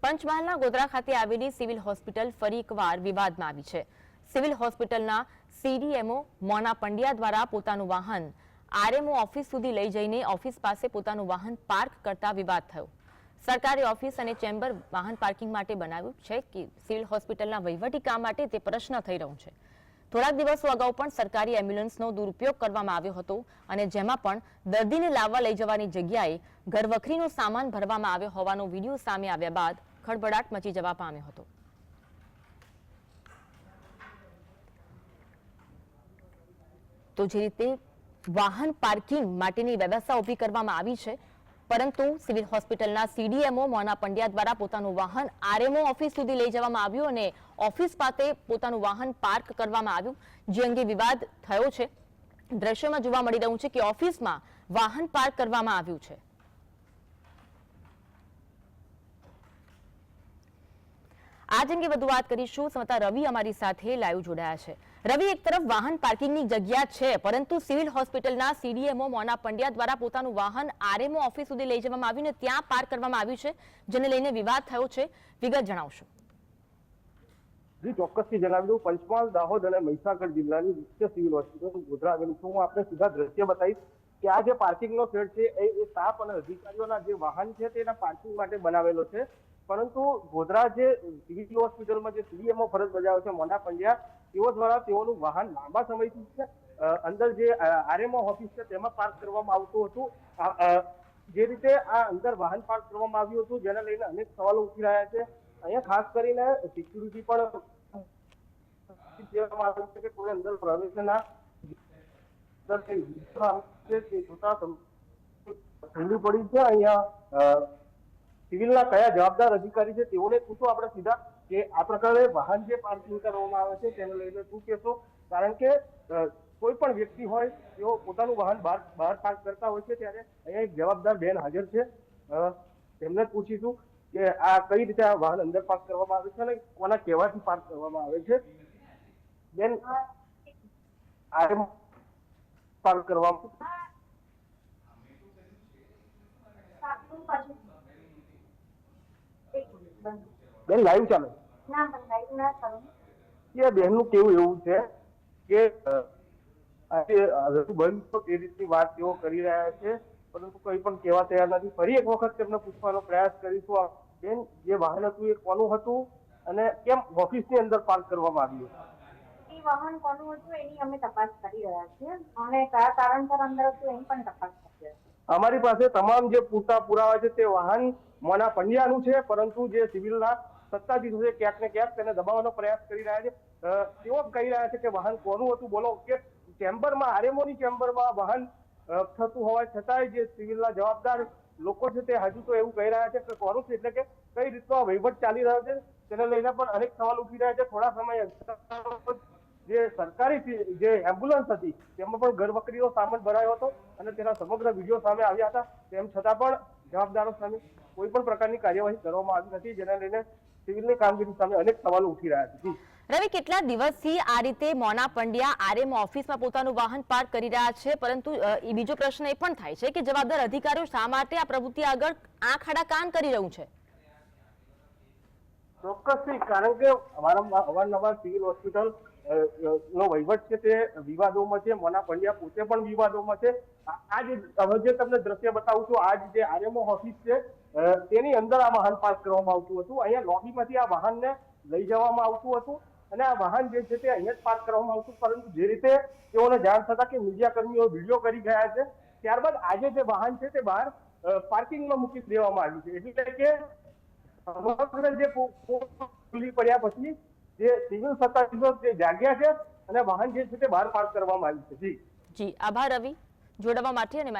પંચમહાલના ગોધરા ખાતે આવેલી સિવિલ હોસ્પિટલ ફરી એકવાર વિવાદમાં આવી છે। સિવિલ હોસ્પિટલના સીડીએમઓ મોના પંડ્યા દ્વારા પોતાનું વાહન આરએમઓ ઓફિસ સુધી લઈ જઈને ઓફિસ પાસે પોતાનું વાહન પાર્ક કરતા વિવાદ થયો। સરકારી ઓફિસ અને ચેમ્બર વાહન પાર્કિંગ માટે બનાવ્યું છે કે સિવિલ હોસ્પિટલના વહીવટી કામ માટે તે પ્રશ્ન થઈ રહ્યો છે। થોડાક દિવસો અગાઉ પણ સરકારી એમ્બ્યુલન્સનો દુરુપયોગ કરવામાં આવ્યો હતો અને જેમાં પણ દર્દીને લાવવા લઈ જવાની જગ્યાએ ઘરવખરીનો સામાન ભરવામાં આવ્યો હોવાનો વિડીયો સામે આવ્યા બાદ ખળભળાટ મચી જવા પામ્યો હતો। તો જે રીતે વાહન પાર્કિંગ માટેની વ્યવસ્થા ઊભી કરવામાં આવી છે, પરંતુ સિવિલ હોસ્પિટલના સીડીએમઓ મોના પંડ્યા દ્વારા પોતાનું વાહન આરએમઓ ઓફિસ સુધી લઈ જવામાં આવ્યું અને ઓફિસ પાસે પોતાનું વાહન પાર્ક કરવામાં આવ્યું, જે અંગે વિવાદ થયો છે। દ્રશ્યોમાં જોવા મળી રહ્યું છે કે ઓફિસમાં વાહન પાર્ક કરવામાં આવ્યું છે। આજ અંગે વધુ વાત કરીશું। સંવાદદાતા રવિ અમારી સાથે લાઈવ જોડાયા છે। રવિ, એક તરફ વાહન પાર્કિંગની જગ્યા છે, પરંતુ સિવિલ હોસ્પિટલના સીડીએમઓ મોના પંડ્યા દ્વારા પોતાનું વાહન આરએમઓ ઓફિસ સુધી લઈ જવામાં આવ્યું અને ત્યાં પાર્ક કરવામાં આવ્યું છે, જેને લઈને વિવાદ થયો છે। વિગત જણાવશો? જી, ચોક્કસથી જણાવી દઉં। પંચમહાલ, દાહોદ અને મહીસાગર જિલ્લાની મુખ્ય સિવિલ હોસ્પિટલ ગોધરા આવેલી છે। હું આપને સીધા દ્રશ્ય બતાવીશ કે આ જે પાર્કિંગનો શેડ છે એ સ્ટાફ અને અધિકારીઓના જે વાહન છે તેના પાર્કિંગ માટે બનાવેલો છે, પરંતુ ગોધરા જે સિવિલ હોસ્પિટલમાં જે સીડીએમઓ ફરજ બજાવે છે મોના પંડ્યા, તેઓ દ્વારા તેઓનું વાહન લાંબા સમયથી અંદર જે આરએમઓ ઓફિસ છે તેમાં પાર્ક કરવામાં આવતું હતું। જે રીતે આ અંદર વાહન પાર્ક કરવામાં આવ્યું હતું, જેને લઈને અનેક સવાલો ઉઠી રહ્યા છે। અહીંયા ખાસ કરીને સિક્યુરિટી પણ કે કોઈ અંદર પ્રવેશ ના ઠંડી પડી છે। અહીંયા સિવિલના કયા જવાબદાર અધિકારી છે તેઓને પૂછો આપણે સીધા કે આ પ્રકારે વાહન જે પાર્કિંગ કરવામાં આવે છે તેને લઈને શું કહેશો? કારણ કે કોઈ પણ વ્યક્તિ હોય તેઓ પોતાનું વાહન બહાર પાર્ક કરતા હોય છે, ત્યારે અહીંયા એક જવાબદાર બેન હાજર છે, તેમને પૂછીશું કે આ કઈ રીતે આ વાહન અંદર પાર્ક કરવામાં આવે છે અને કોના કહેવાથી પાર્ક કરવામાં આવે છે। બેન, આ પાર્ક કરવામાં બેન લાઈવ ચાલે છે। બેનનું કેવું એવું છે કે તે રીતની વાત તેઓ કરી રહ્યા છે, પરંતુ કોઈ પણ કહેવા તૈયાર નથી। ફરી એક વખત તેમને પૂછવાનો પ્રયાસ કરીશું। બેન, જે વાહન હતું એ કોનું હતું અને કેમ ઓફિસની અંદર પાર્ક કરવામાં આવ્યું? એ વાહન કોનું હતું એની અમે તપાસ કરી રહ્યા છીએ અને કયા કારણસર અંદર હતું એની પણ તપાસ કરી રહ્યા છીએ। અમારી પાસે તમામ જે પૂરતા પુરાવા છે તે વાહન મોના પંડ્યાનું છે, પરંતુ જે સિવિલના સત્તાધીશો છે ક્યાંક ને ક્યાંક તેને દબાવવાનો પ્રયાસ કરી રહ્યા છે। તેઓ કહી રહ્યા છે કે વાહન કોનું હતું, બોલો કે ચેમ્બરમાં આરએમઓની ચેમ્બરમાં વાહન થતું હોવા છતાંય જે સિવિલના જવાબદાર લોકો છે તે હજુ તો એવું કહી રહ્યા છે કે કોનું છે, એટલે કે કઈ રીતનો વહીવટ ચાલી રહ્યો છે તેને લઈને પણ અનેક સવાલ ઉઠી રહ્યા છે। થોડા સમય જે સરકારી જે એમ્બ્યુલન્સ હતી તેમાં પણ ઘરવખરીનો સામાન ભરાયો હતો અને તેના સમગ્ર વિડીયો સામે આવ્યા હતા, તેમ છતાં પણ જવાબદારો સામે કોઈ પણ પ્રકારની કાર્યવાહી કરવામાં આવી નથી, જેને લઈને સિવિલની કામગીરી સામે અનેક સવાલો ઉઠી રહ્યા છે। રવિ, કેટલા દિવસથી આ રીતે મોના પંડ્યા આરએમઓ ઓફિસમાં પોતાનું વાહન પાર્ક કરી રહ્યા છે, પરંતુ બીજો પ્રશ્ન એ પણ થાય છે કે જવાબદાર અધિકારીઓ શા માટે આ પ્રવૃત્તિ આગળ આંખ આડા કાન કરી રહ્યું છે? ચોક્કસથી, કારણ કે અવારનવાર સિવિલ હોસ્પિટલ નો વહીવટ છે તે વિવાદોમાં છે। મોના પંડ્યા પોતે પણ વિવાદોમાં છે। આ જે તમને દ્રશ્ય બતાવું છું, આ જે આરએમઓ ઓફિસ છે તેની અંદર આ વાહન પાર્ક કરવામાં આવતું હતું। અહીંયા લોબીમાંથી આ વાહનને લઈ જવામાં આવતું હતું અને આ વાહન જે છે તે અહીંયા જ પાર્ક કરવામાં આવતું, પરંતુ જે રીતે તેઓને જાણ થતા કે મીડિયા કર્મીઓ વિડીયો કરી ગયા છે, ત્યારબાદ આજે જે વાહન છે તે બહાર પાર્કિંગમાં મૂકી દેવામાં આવ્યું છે। એટલે કે સમગ્ર જે ખુલ્લી પડ્યા પછી જે સિવિલ સત્તાધીશો જે જાગ્યા છે અને વાહન જે છે તે બહાર પાર્ક કરવામાં આવ્યું છે। જી, આભાર રવિ, જોડાવા માટે અને